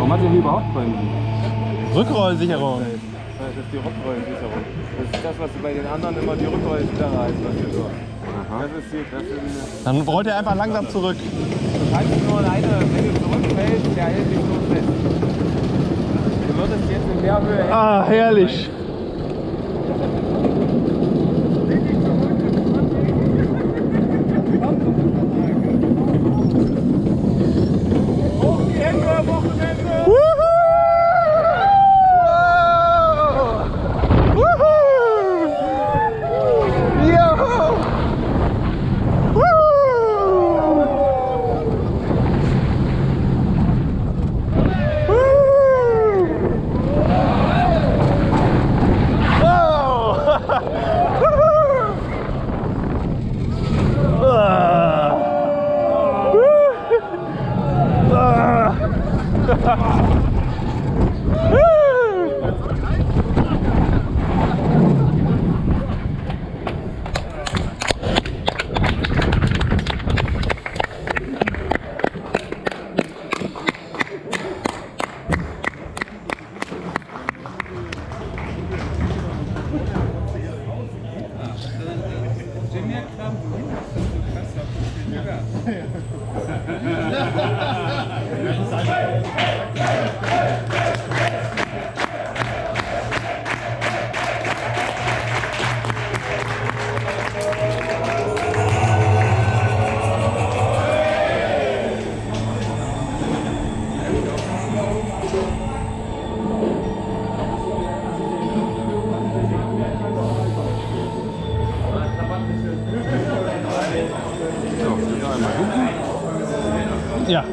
Warum hat er hier überhaupt Bremsen? Rückrollsicherung. Das ist die Rückrollsicherung. Das ist das, was bei den anderen immer die Rückrollsicherung heißt. Das ist hier, das ist Dann rollt er einfach langsam zurück. du kannst nur alleine, wenn du zurückfällst, der hält dich so fest. Du würdest jetzt in der Höhe... Ah, herrlich. Hoch die Hände, Wochenende! Ja.